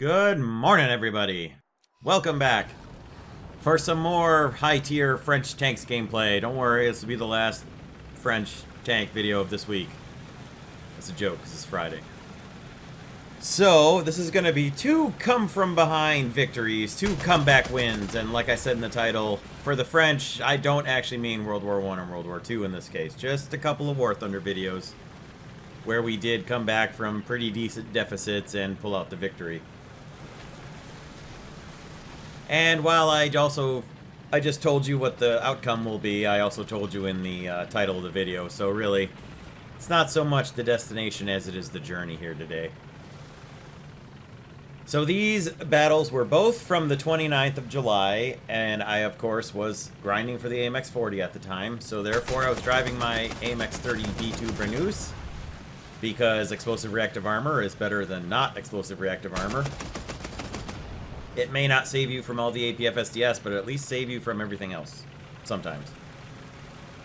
Good morning, everybody. Welcome back for some more high-tier French tanks gameplay. Don't worry, this will be the last French tank video of this week. It's a joke, because it's Friday. So, this is going to be 2 come-from-behind victories, 2 comeback wins, and like I said in the title, for the French, I don't actually mean World War I and World War II in this case. Just a couple of War Thunder videos where we did come back from pretty decent deficits and pull out the victory. And while I just told you what the outcome will be, I also told you in the title of the video, so really, it's not so much the destination as it is the journey here today. So these battles were both from the 29th of July, and I, of course, was grinding for the AMX-40 at the time, so therefore I was driving my AMX-30 B2 Brenus, because explosive reactive armor is better than not explosive reactive armor. It may not save you from all the APF SDS, but at least save you from everything else. Sometimes.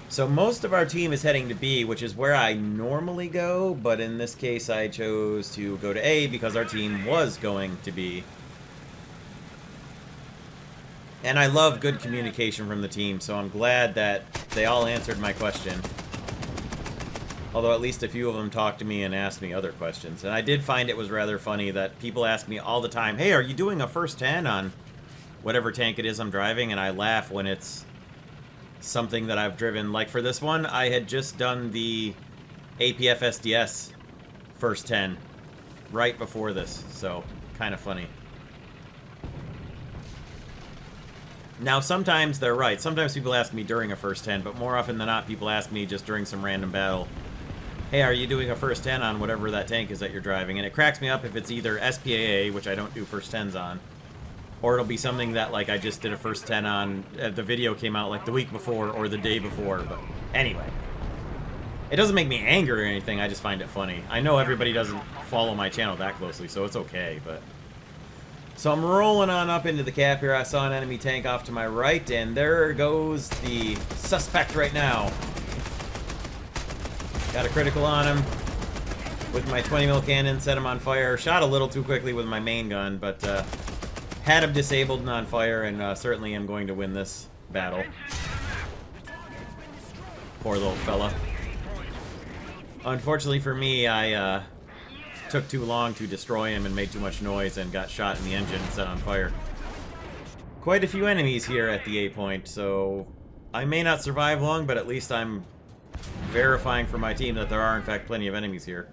So most of our team is heading to B, which is where I normally go, but in this case I chose to go to A because our team was going to B. And I love good communication from the team, so I'm glad that they all answered my question. Although at least a few of them talked to me and asked me other questions. And I did find it was rather funny that people ask me all the time, hey, are you doing a first 10 on whatever tank it is I'm driving? And I laugh when it's something that I've driven. Like for this one, I had just done the APF SDS first 10 right before this. So, kind of funny. Now, sometimes they're right. Sometimes people ask me during a first 10, but more often than not, people ask me just during some random battle, hey, are you doing a first 10 on whatever that tank is that you're driving? And it cracks me up if it's either SPAA, which I don't do first 10s on, or it'll be something that, like, I just did a first 10 on, the video came out, like, the week before or the day before, but anyway. It doesn't make me angry or anything, I just find it funny. I know everybody doesn't follow my channel that closely, so it's okay, but... So I'm rolling on up into the cap here. I saw an enemy tank off to my right, and there goes the suspect right now. Got a critical on him with my 20mm cannon, set him on fire. Shot a little too quickly with my main gun, but had him disabled and on fire, and certainly am going to win this battle. Poor little fella. Unfortunately for me, I took too long to destroy him and made too much noise and got shot in the engine and set on fire. Quite a few enemies here at the A point, so I may not survive long, but at least I'm verifying for my team that there are in fact plenty of enemies here.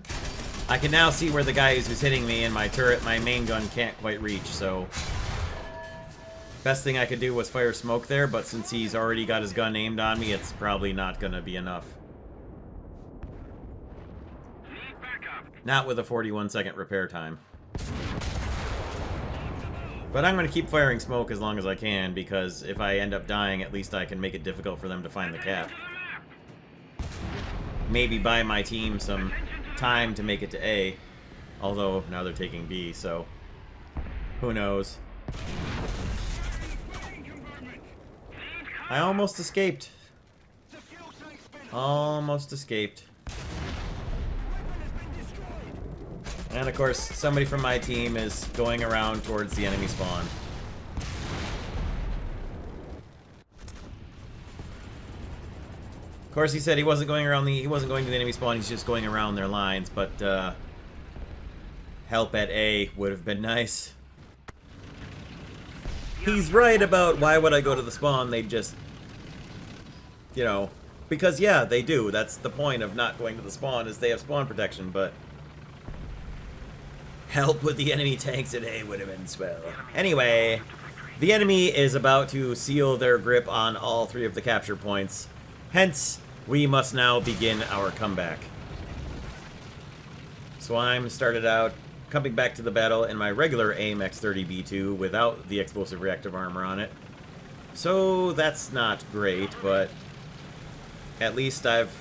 I can now see where the guy is who's hitting me, and my turret, my main gun can't quite reach, so best thing I could do was fire smoke there, but since he's already got his gun aimed on me, it's probably not gonna be enough. Not with a 41-second repair time. But I'm going to keep firing smoke as long as I can, because if I end up dying, at least I can make it difficult for them to find the cap. Maybe buy my team some time to make it to A. Although, now they're taking B, so... who knows. I almost escaped. Almost escaped. And of course, somebody from my team is going around towards the enemy spawn. Of course, he said he wasn't going to the enemy spawn, he's just going around their lines, but help at A would have been nice. He's right about why would I go to the spawn, they just, you know, because yeah, they do. That's the point of not going to the spawn, is they have spawn protection, but help with the enemy tanks at A would have been swell. Anyway, the enemy is about to seal their grip on all 3 of the capture points. Hence, we must now begin our comeback. So I'm started out coming back to the battle in my regular AMX-30B2 without the explosive reactive armor on it. So that's not great, but at least I've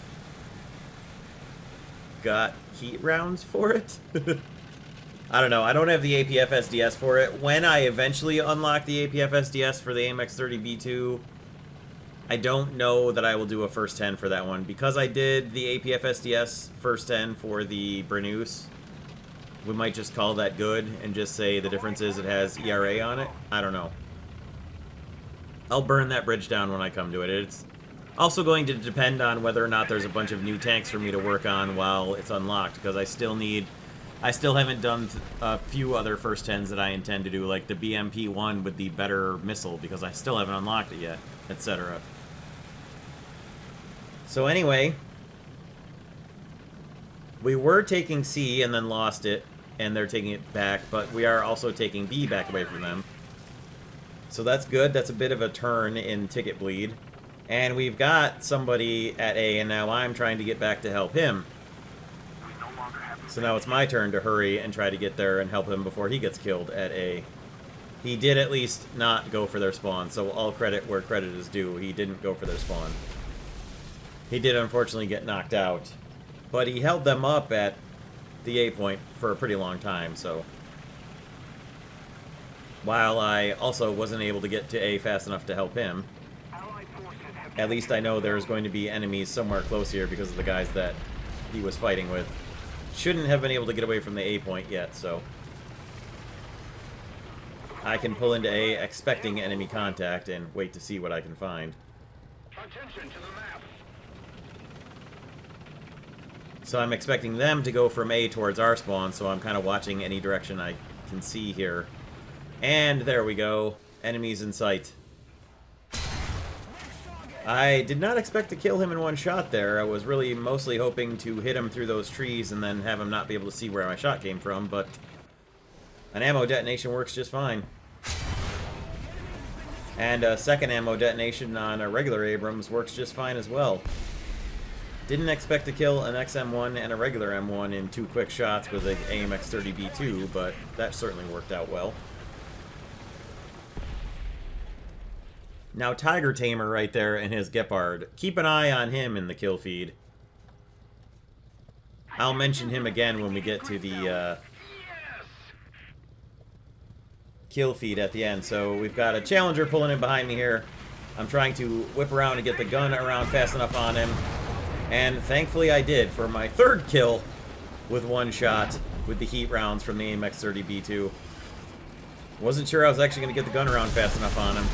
got heat rounds for it. I don't know. I don't have the APF SDS for it. When I eventually unlock the APF SDS for the AMX-30B2, I don't know that I will do a first 10 for that one. Because I did the APF SDS first 10 for the Brenus, We might just call that good and just say the difference is it has ERA on it. I don't know. I'll burn that bridge down when I come to it. It's also going to depend on whether or not there's a bunch of new tanks for me to work on while it's unlocked, because I still haven't done a few other first 10s that I intend to do, like the BMP-1 with the better missile, because I still haven't unlocked it yet, etc. So anyway, we were taking C and then lost it, and they're taking it back, but we are also taking B back away from them. So that's good. That's a bit of a turn in ticket bleed. And we've got somebody at A, and now I'm trying to get back to help him. So now it's my turn to hurry and try to get there and help him before he gets killed at A. He did at least not go for their spawn, so all credit where credit is due. He didn't go for their spawn. He did unfortunately get knocked out, but he held them up at the A point for a pretty long time, so... While I also wasn't able to get to A fast enough to help him, at least I know there's going to be enemies somewhere close here because of the guys that he was fighting with. Shouldn't have been able to get away from the A point yet, so... I can pull into A expecting enemy contact and wait to see what I can find. Attention to the map. So I'm expecting them to go from A towards our spawn, so I'm kind of watching any direction I can see here. And there we go. Enemies in sight. I did not expect to kill him in one shot there. I was really mostly hoping to hit him through those trees and then have him not be able to see where my shot came from, but an ammo detonation works just fine. And a second ammo detonation on a regular Abrams works just fine as well. Didn't expect to kill an XM1 and a regular M1 in 2 quick shots with an AMX-30B2, but that certainly worked out well. Now, Tiger Tamer right there and his Gepard. Keep an eye on him in the kill feed. I'll mention him again when we get to the kill feed at the end. So we've got a Challenger pulling in behind me here. I'm trying to whip around and get the gun around fast enough on him. And thankfully I did for my 3rd kill with 1 shot with the heat rounds from the AMX-30B2. Wasn't sure I was actually going to get the gun around fast enough on him.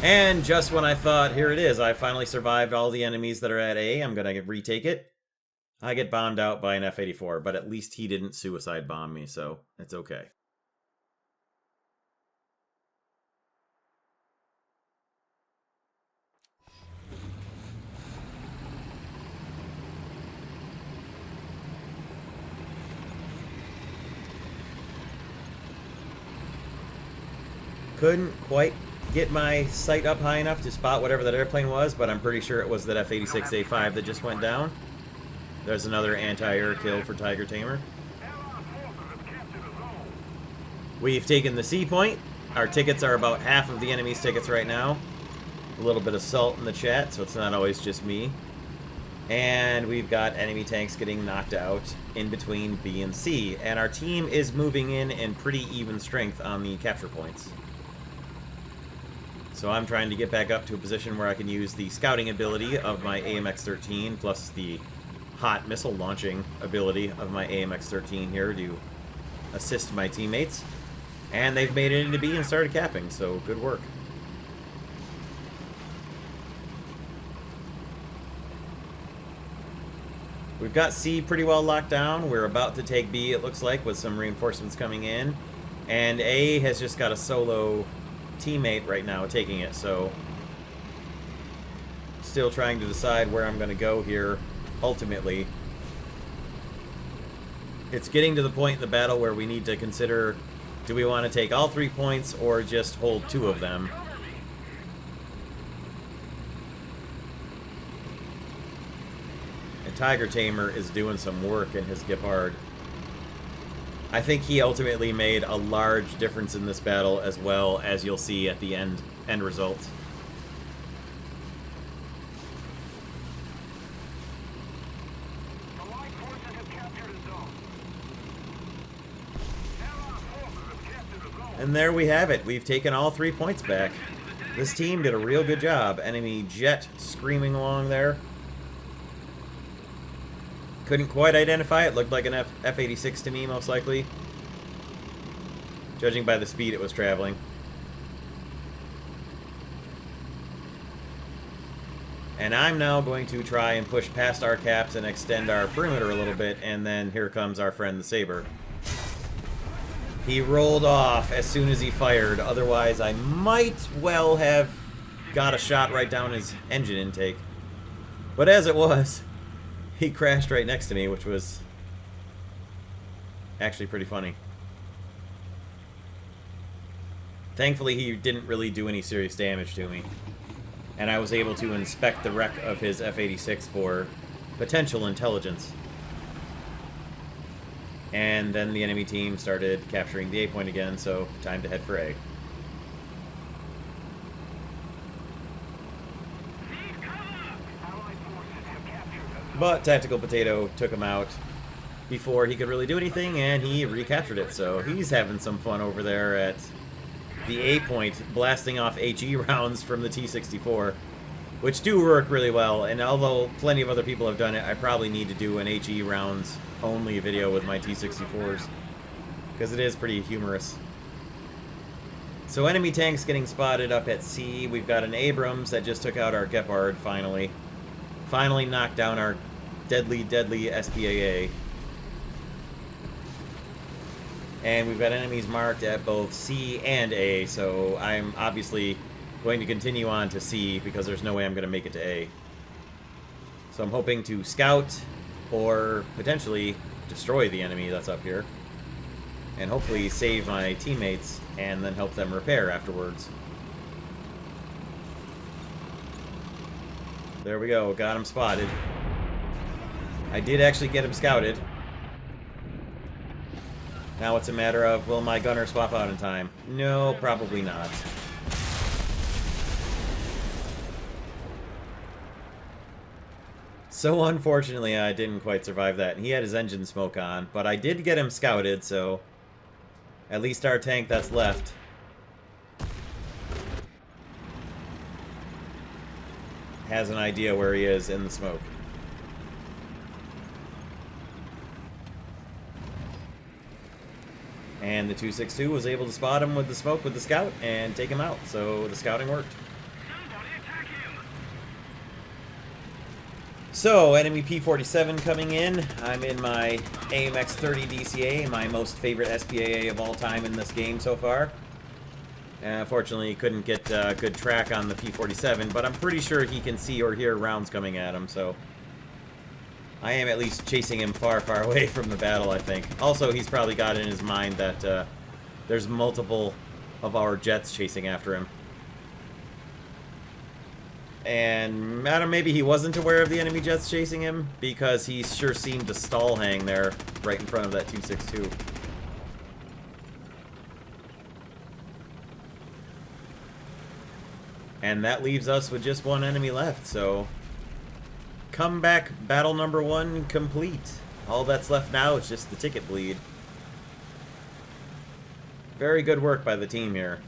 And just when I thought, here it is, I finally survived all the enemies that are at A, I'm going to retake it, I get bombed out by an F-84, but at least he didn't suicide bomb me, so it's okay. Couldn't quite get my sight up high enough to spot whatever that airplane was, but I'm pretty sure it was that F-86A5 that just went down. There's another anti-air kill for Tiger Tamer. We've taken the C point. Our tickets are about half of the enemy's tickets right now. A little bit of salt in the chat, so it's not always just me. And we've got enemy tanks getting knocked out in between B and C. And our team is moving in pretty even strength on the capture points. So I'm trying to get back up to a position where I can use the scouting ability of my AMX-13 plus the hot missile launching ability of my AMX-13 here to assist my teammates. And they've made it into B and started capping, so good work. We've got C pretty well locked down. We're about to take B, it looks like, with some reinforcements coming in. And A has just got a solo teammate right now taking it, so still trying to decide where I'm going to go here ultimately. It's getting to the point in the battle where we need to consider, do we want to take all 3 points or just hold 2 of them? And Tiger Tamer is doing some work in his Gepard. I think he ultimately made a large difference in this battle, as well as you'll see at the end result. And there we have it. We've taken all 3 points back. This team did a real good job. Enemy jet screaming along there. Couldn't quite identify it. Looked like an F-86 to me, most likely. judging by the speed it was traveling. And I'm now going to try and push past our caps and extend our perimeter a little bit, and then here comes our friend the Saber. He rolled off as soon as he fired, otherwise I might well have got a shot right down his engine intake. But as it was, he crashed right next to me, which was actually pretty funny. Thankfully, he didn't really do any serious damage to me, and I was able to inspect the wreck of his F-86 for potential intelligence. And then the enemy team started capturing the A point again, so time to head for A. But Tactical Potato took him out before he could really do anything, and he recaptured it, so he's having some fun over there at the A point, blasting off HE rounds from the T-64, which do work really well, and although plenty of other people have done it, I probably need to do an HE rounds only video with my T-64s, because it is pretty humorous. So enemy tanks getting spotted up at C. We've got an Abrams that just took out our Gepard finally. Finally knocked down our deadly SPAA. And we've got enemies marked at both C and A, so I'm obviously going to continue on to C because there's no way I'm going to make it to A. So I'm hoping to scout or potentially destroy the enemy that's up here. And hopefully save my teammates and then help them repair afterwards. There we go, got him spotted. I did actually get him scouted. Now it's a matter of, will my gunner swap out in time? No, probably not. So unfortunately, I didn't quite survive that. He had his engine smoke on, but I did get him scouted, so at least our tank that's left has an idea where he is in the smoke. And the 262 was able to spot him with the smoke with the scout and take him out, so the scouting worked. So, enemy P-47 coming in. I'm in my AMX-30 DCA, my most favorite SPAA of all time in this game so far. Fortunately, couldn't get good track on the P-47, but I'm pretty sure he can see or hear rounds coming at him, so I am at least chasing him far, far away from the battle, I think. Also, he's probably got in his mind that there's multiple of our jets chasing after him. And I don't know, maybe he wasn't aware of the enemy jets chasing him, because he sure seemed to stall hang there right in front of that 262. And that leaves us with just one enemy left, so comeback battle number 1 complete. All that's left now is just the ticket bleed. Very good work by the team here.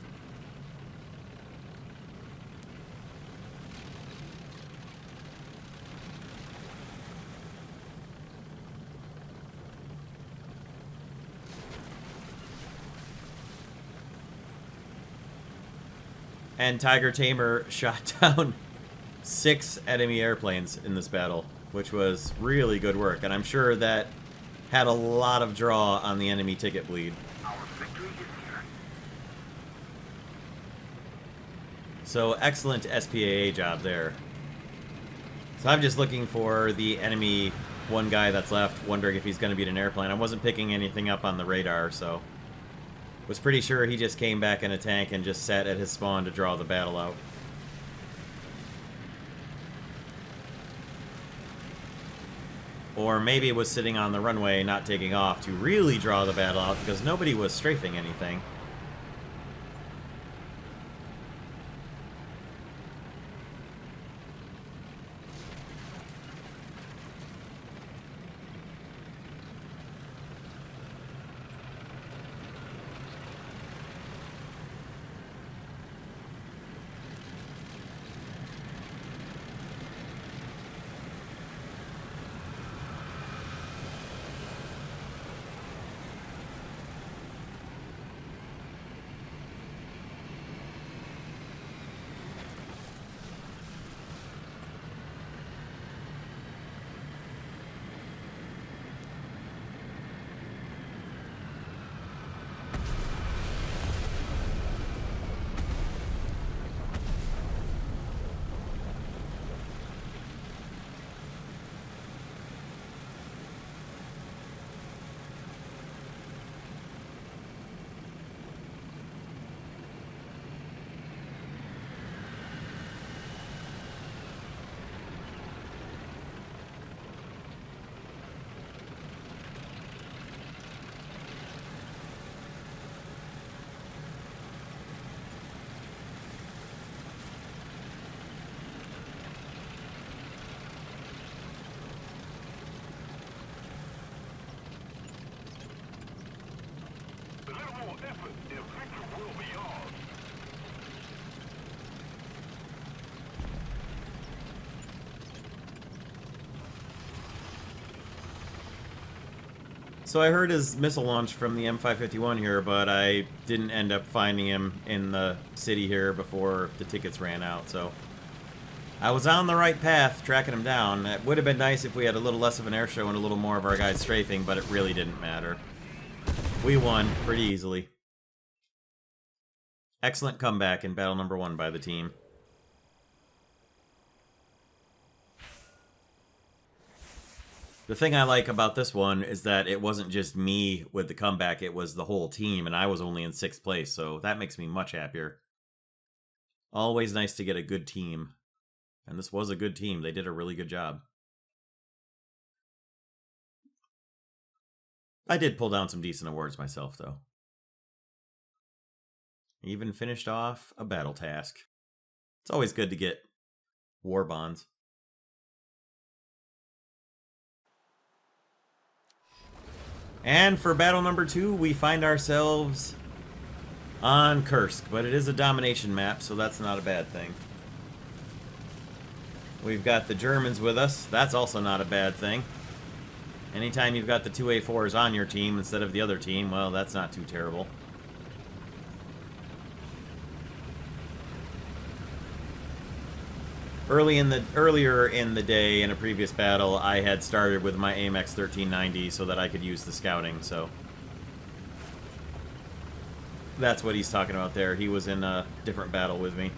And Tiger Tamer shot down 6 enemy airplanes in this battle, which was really good work, and I'm sure that had a lot of draw on the enemy ticket bleed. So excellent SPAA job there. So I'm just looking for the enemy one guy that's left, wondering if he's going to beat an airplane. I wasn't picking anything up on the radar, so was pretty sure he just came back in a tank and just sat at his spawn to draw the battle out. Or maybe it was sitting on the runway, not taking off, to really draw the battle out, because nobody was strafing anything. So I heard his missile launch from the M551 here, but I didn't end up finding him in the city here before the tickets ran out, so I was on the right path tracking him down. It would have been nice if we had a little less of an air show and a little more of our guys strafing, but it really didn't matter. We won pretty easily. Excellent comeback in battle number 1 by the team. The thing I like about this one is that it wasn't just me with the comeback, it was the whole team, and I was only in 6th place, so that makes me much happier. Always nice to get a good team. And this was a good team. They did a really good job. I did pull down some decent awards myself, though. Even finished off a battle task. It's always good to get war bonds. And for battle number 2, we find ourselves on Kursk, but it is a domination map, so that's not a bad thing. We've got the Germans with us. That's also not a bad thing. Anytime you've got the 2A4s on your team instead of the other team, well, that's not too terrible. Earlier in the day, in a previous battle, I had started with my AMX 1390 so that I could use the scouting, so that's what he's talking about there. He was in a different battle with me.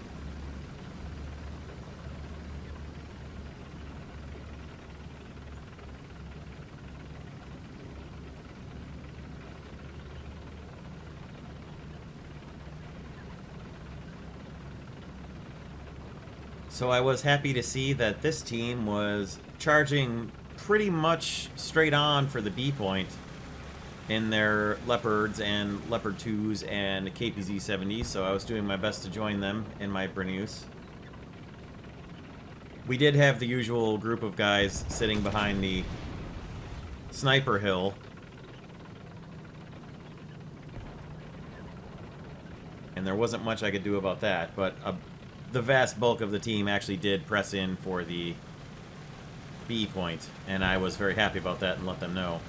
So I was happy to see that this team was charging pretty much straight on for the B point in their Leopards and Leopard 2s and KPZ 70s, so I was doing my best to join them in my Brennus. We did have the usual group of guys sitting behind the sniper hill. And there wasn't much I could do about that, but the vast bulk of the team actually did press in for the B point, and I was very happy about that and let them know.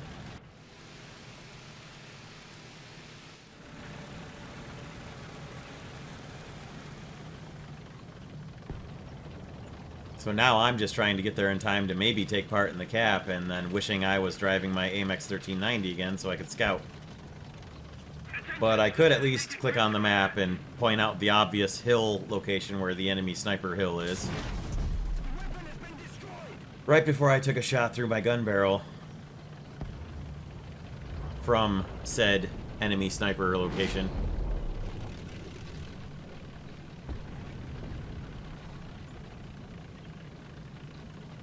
So now I'm just trying to get there in time to maybe take part in the cap, and then wishing I was driving my AMX 1390 again so I could scout. But I could at least click on the map and point out the obvious hill location where the enemy sniper hill is. Right before I took a shot through my gun barrel from said enemy sniper location.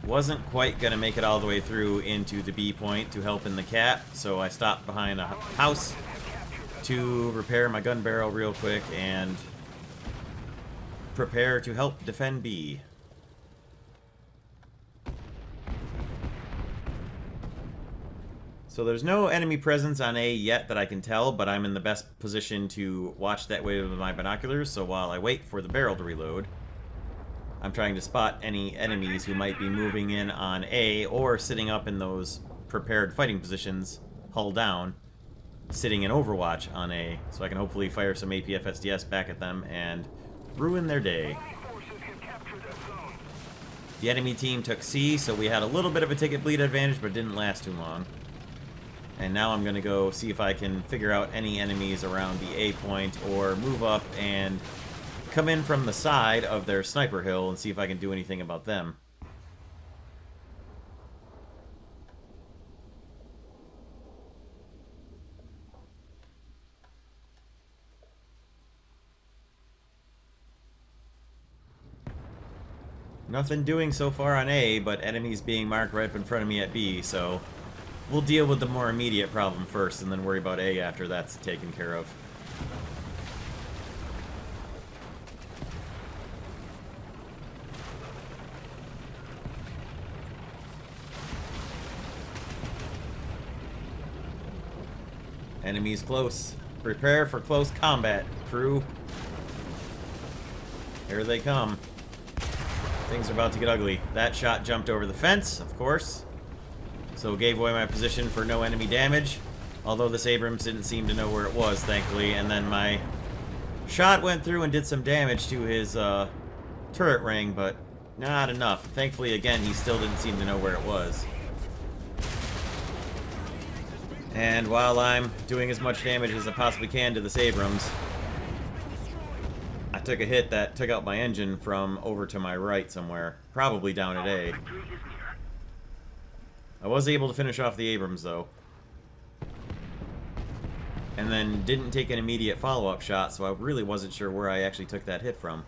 Wasn't quite going to make it all the way through into the B point to help in the cap, so I stopped behind a house to repair my gun barrel real quick and prepare to help defend B. So there's no enemy presence on A yet that I can tell, but I'm in the best position to watch that way with my binoculars, so while I wait for the barrel to reload, I'm trying to spot any enemies who might be moving in on A or sitting up in those prepared fighting positions, hull down, sitting in Overwatch on A, so I can hopefully fire some APF-SDS back at them and ruin their day. The enemy team took C, so we had a little bit of a ticket bleed advantage, but it didn't last too long. And now I'm going to go see if I can figure out any enemies around the A point or move up and come in from the side of their sniper hill and see if I can do anything about them. Nothing doing so far on A, but enemies being marked right up in front of me at B, so we'll deal with the more immediate problem first and then worry about A after that's taken care of. Enemies close. Prepare for close combat, crew. Here they come. Things are about to get ugly. That shot jumped over the fence, of course. So gave away my position for no enemy damage. Although this Abrams didn't seem to know where it was, thankfully, and then my shot went through and did some damage to his turret ring, but not enough. Thankfully, again, he still didn't seem to know where it was. And while I'm doing as much damage as I possibly can to this Abrams, I took a hit that took out my engine from over to my right somewhere, probably down at A. I was able to finish off the Abrams, though. And then didn't take an immediate follow-up shot, so I really wasn't sure where I actually took that hit from.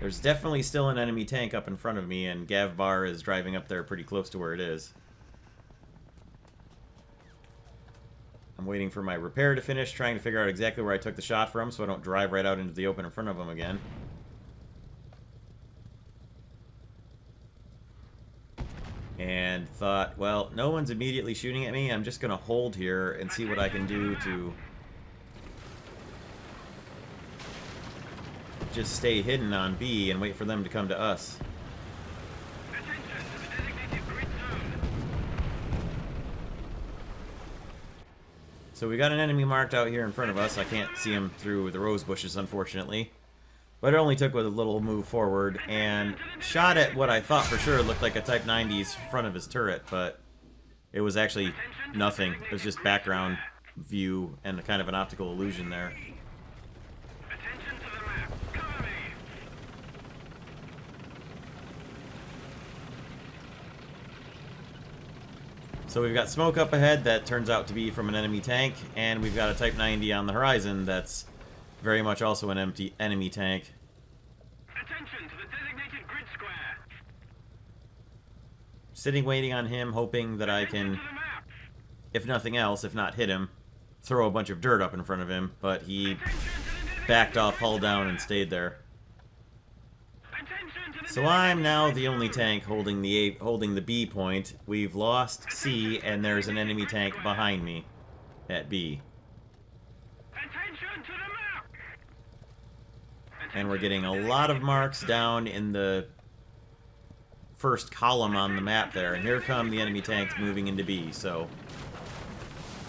There's definitely still an enemy tank up in front of me, and Gav Bar is driving up there pretty close to where it is. I'm waiting for my repair to finish, trying to figure out exactly where I took the shot from so I don't drive right out into the open in front of him again. And thought, well, no one's immediately shooting at me. I'm just going to hold here and see what I can do to just stay hidden on B and wait for them to come to us. So we got an enemy marked out here in front of us. I can't see him through the rose bushes, unfortunately. But it only took with a little move forward and shot at what I thought for sure looked like a Type 90's front of his turret, but it was actually nothing. It was just background view and kind of an optical illusion there. So we've got smoke up ahead that turns out to be from an enemy tank, and we've got a Type 90 on the horizon that's very much also an empty enemy tank. Attention to the designated grid square. Sitting waiting on him, hoping that I can, if nothing else, if not hit him, throw a bunch of dirt up in front of him, but he backed off, hull down, and stayed there. So I'm now the only tank holding the B point. We've lost C, and there's an enemy tank behind me at B. And we're getting a lot of marks down in the first column on the map there. And here come the enemy tanks moving into B, so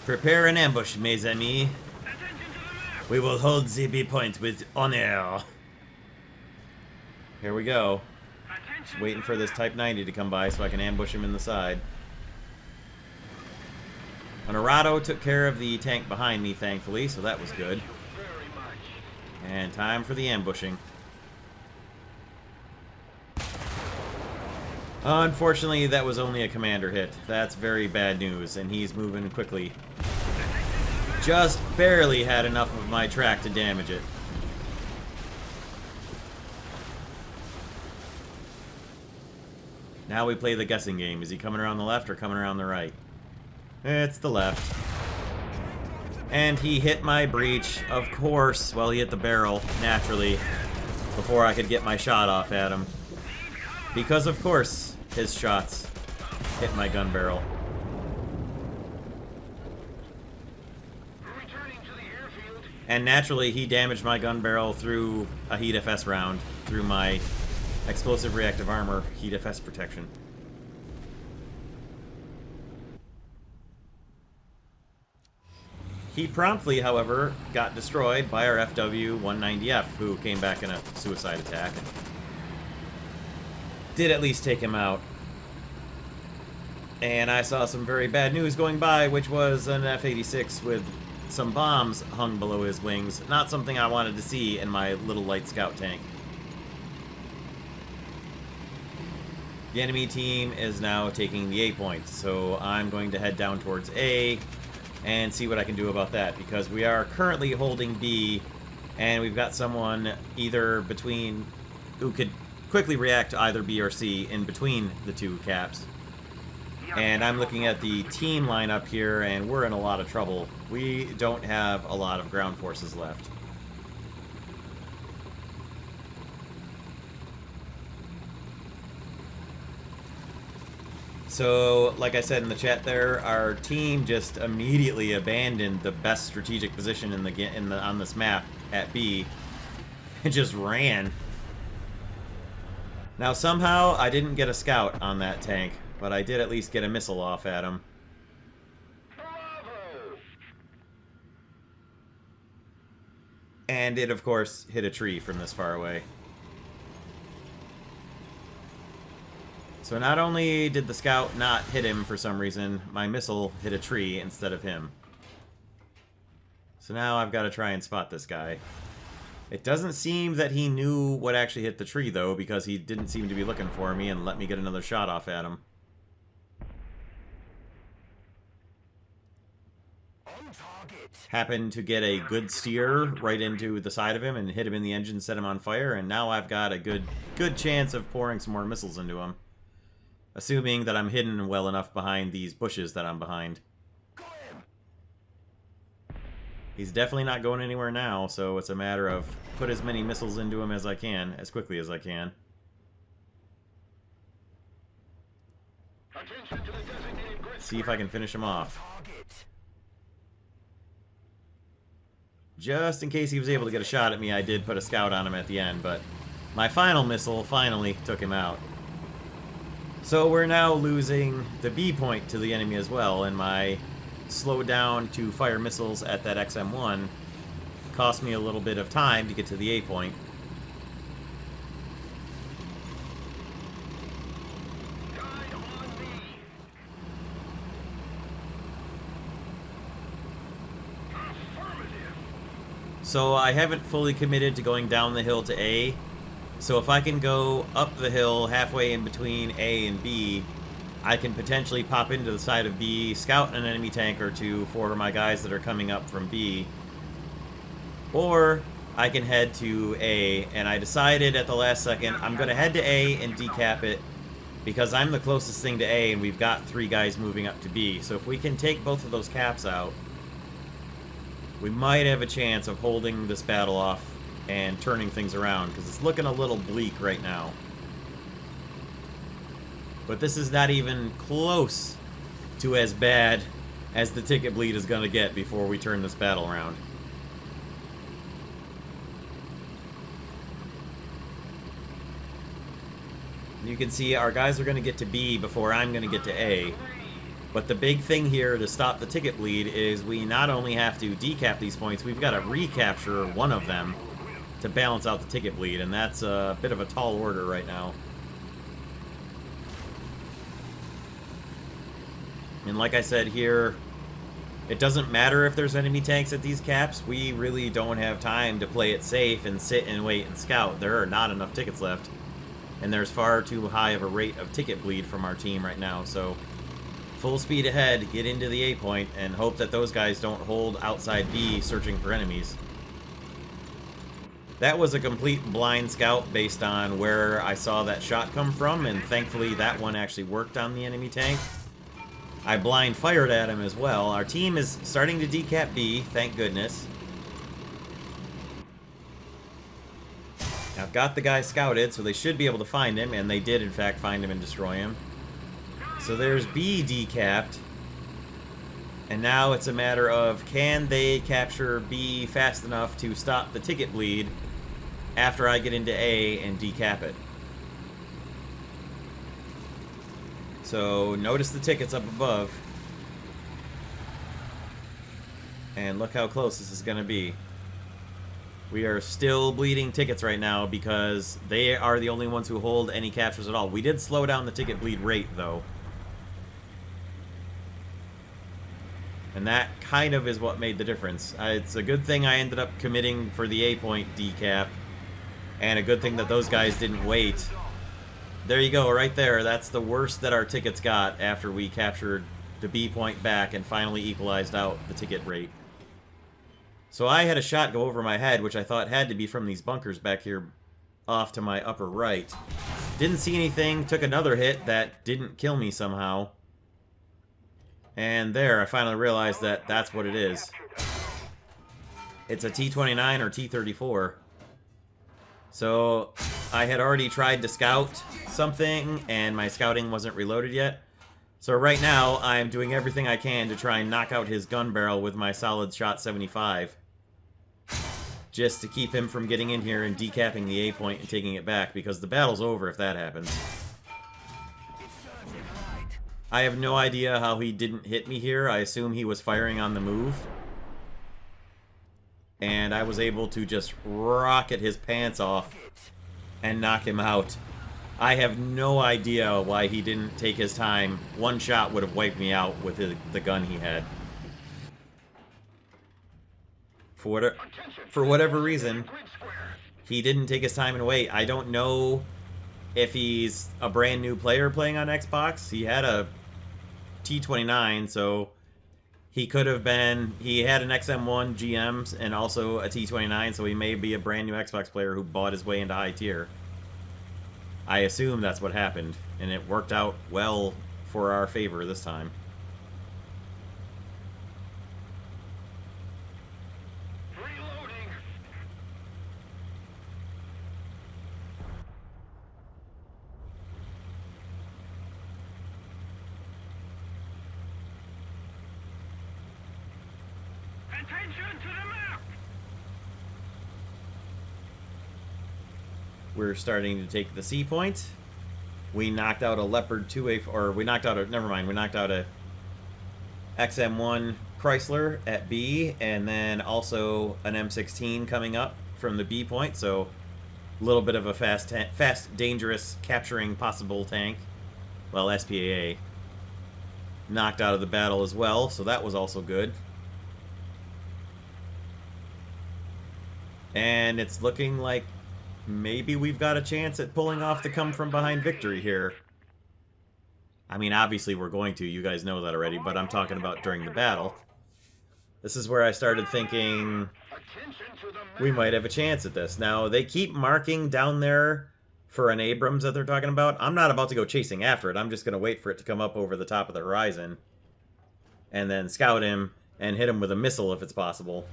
prepare an ambush, mes amis. We will hold the B point with honor. Here we go. Just waiting for this Type 90 to come by so I can ambush him in the side. Honorado took care of the tank behind me, thankfully, so that was good. And time for the ambushing. Unfortunately, that was only a commander hit. That's very bad news, and he's moving quickly. Just barely had enough of my track to damage it. Now we play the guessing game. Is he coming around the left or coming around the right? It's the left. And he hit my breech, of course. Well, he hit the barrel, naturally, before I could get my shot off at him. Because, of course, his shots hit my gun barrel. And naturally, he damaged my gun barrel through a Heat FS round, through my explosive reactive armor Heat FS protection. He promptly, however, got destroyed by our WW1 who came back in a suicide attack and did at least take him out. And I saw some very bad news going by, which was an F-86 with some bombs hung below his wings. Not something I wanted to see in my little light scout tank. The enemy team is now taking the A point, so I'm going to head down towards A and see what I can do about that, because we are currently holding B, and we've got someone either between who could quickly react to either B or C in between the two caps. And I'm looking at the team lineup here, and we're in a lot of trouble. We don't have a lot of ground forces left. So, like I said in the chat there, our team just immediately abandoned the best strategic position on this map at B. It just ran. Now, somehow, I didn't get a scout on that tank, but I did at least get a missile off at him. And it, of course, hit a tree from this far away. So not only did the scout not hit him for some reason, my missile hit a tree instead of him. So now I've got to try and spot this guy. It doesn't seem that he knew what actually hit the tree, though, because he didn't seem to be looking for me and let me get another shot off at him. Happened to get a good steer right into the side of him and hit him in the engine, set him on fire, and now I've got a good chance of pouring some more missiles into him. Assuming that I'm hidden well enough behind these bushes that I'm behind. He's definitely not going anywhere now, so it's a matter of put as many missiles into him as I can, as quickly as I can. See if I can finish him off. Just in case he was able to get a shot at me, I did put a scout on him at the end, but my final missile finally took him out. So we're now losing the B point to the enemy as well, and my slow down to fire missiles at that XM1 cost me a little bit of time to get to the A point. So I haven't fully committed to going down the hill to A. So if I can go up the hill halfway in between A and B, I can potentially pop into the side of B, scout an enemy tank or two for my guys that are coming up from B. Or I can head to A, and I decided at the last second I'm going to head to A and decap it because I'm the closest thing to A and we've got 3 guys moving up to B. So if we can take both of those caps out, we might have a chance of holding this battle off and turning things around, because it's looking a little bleak right now. But this is not even close to as bad as the ticket bleed is going to get before we turn this battle around. You can see our guys are going to get to B before I'm going to get to A. But the big thing here to stop the ticket bleed is we not only have to decap these points, we've got to recapture one of them to balance out the ticket bleed, and that's a bit of a tall order right now. And like I said here, it doesn't matter if there's enemy tanks at these caps. We really don't have time to play it safe and sit and wait and scout. There are not enough tickets left, and there's far too high of a rate of ticket bleed from our team right now. So full speed ahead, get into the A point, and hope that those guys don't hold outside B searching for enemies. That was a complete blind scout based on where I saw that shot come from, and thankfully that one actually worked on the enemy tank. I blind fired at him as well. Our team is starting to decap B, thank goodness. I've got the guy scouted, so they should be able to find him, and they did in fact find him and destroy him. So there's B decapped. And now it's a matter of, can they capture B fast enough to stop the ticket bleed after I get into A and decap it. So notice the tickets up above. And look how close this is going to be. We are still bleeding tickets right now because they are the only ones who hold any captures at all. We did slow down the ticket bleed rate, though. And that kind of is what made the difference. It's a good thing I ended up committing for the A point decap. And a good thing that those guys didn't wait. There you go, right there. That's the worst that our tickets got after we captured the B point back and finally equalized out the ticket rate. So I had a shot go over my head, which I thought had to be from these bunkers back here off to my upper right. Didn't see anything, took another hit that didn't kill me somehow. And there, I finally realized that that's what it is. It's a T-29 or T-34. So I had already tried to scout something, and my scouting wasn't reloaded yet. So right now, I'm doing everything I can to try and knock out his gun barrel with my solid shot 75. Just to keep him from getting in here and decapping the A point and taking it back, because the battle's over if that happens. I have no idea how he didn't hit me here. I assume he was firing on the move. and I was able to just rocket his pants off and knock him out. I have no idea why he didn't take his time. One shot would have wiped me out with the gun he had. For whatever reason, he didn't take his time and wait. I don't know if he's a brand new player playing on Xbox. He had a T29, so he could have been... He had an XM1 GMs and also a T29, so he may be a brand new Xbox player who bought his way into high tier. I assume that's what happened, and it worked out well for our favor this time. Reloading. Attention to the map. We're starting to take the C point. We knocked out a Leopard 2A, or we knocked out a, never mind, we knocked out a XM1 Chrysler at B, and then also an M16 coming up from the B point, so a little bit of a fast, dangerous, capturing possible tank. Well, SPAA knocked out of the battle as well, so that was also good. And it's looking like maybe we've got a chance at pulling off the come-from-behind victory here. I mean, obviously we're going to. You guys know that already, but I'm talking about during the battle. This is where I started thinking we might have a chance at this. Now, they keep marking down there for an Abrams that they're talking about. I'm not about to go chasing after it. I'm just going to wait for it to come up over the top of the horizon and then scout him and hit him with a missile if it's possible.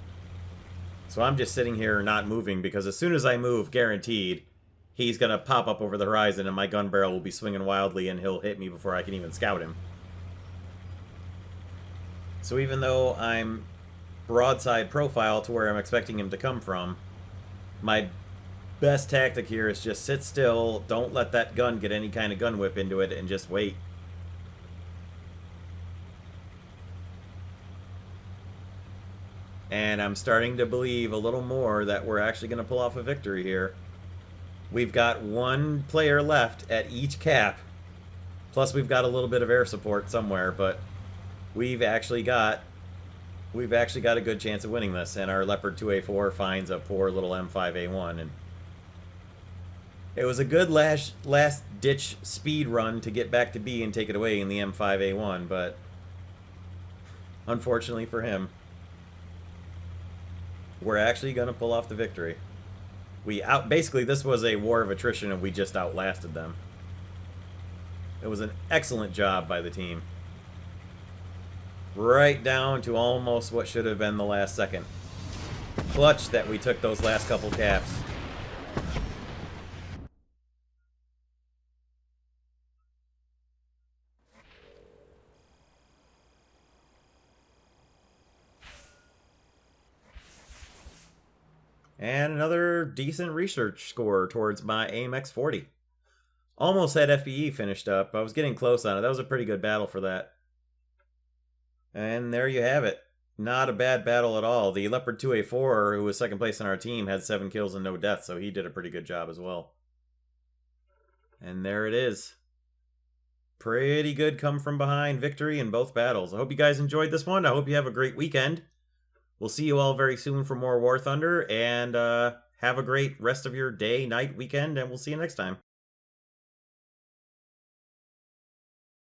So I'm just sitting here not moving, because as soon as I move, guaranteed, he's going to pop up over the horizon and my gun barrel will be swinging wildly and he'll hit me before I can even scout him. So even though I'm broadside profile to where I'm expecting him to come from, my best tactic here is just sit still, don't let that gun get any kind of gun whip into it, and just wait. And I'm starting to believe a little more that we're actually going to pull off a victory here. We've got one player left at each cap. Plus we've got a little bit of air support somewhere, but we've actually got a good chance of winning this. And our Leopard 2A4 finds a poor little M5A1. And it was a good last-ditch speed run to get back to B and take it away in the M5A1, but unfortunately for him, we're actually going to pull off the victory. Basically, this was a war of attrition, and we just outlasted them. It was an excellent job by the team. Right down to almost what should have been the last second. Clutch that we took those last couple caps. And another decent research score towards my AMX-40. Almost had FBE finished up. I was getting close on it. That was a pretty good battle for that. And there you have it. Not a bad battle at all. The Leopard 2A4, who was second place on our team, had 7 kills and no deaths, so he did a pretty good job as well. And there it is. Pretty good come-from-behind victory in both battles. I hope you guys enjoyed this one. I hope you have a great weekend. We'll see you all very soon for more War Thunder, and have a great rest of your day, night, weekend, and we'll see you next time.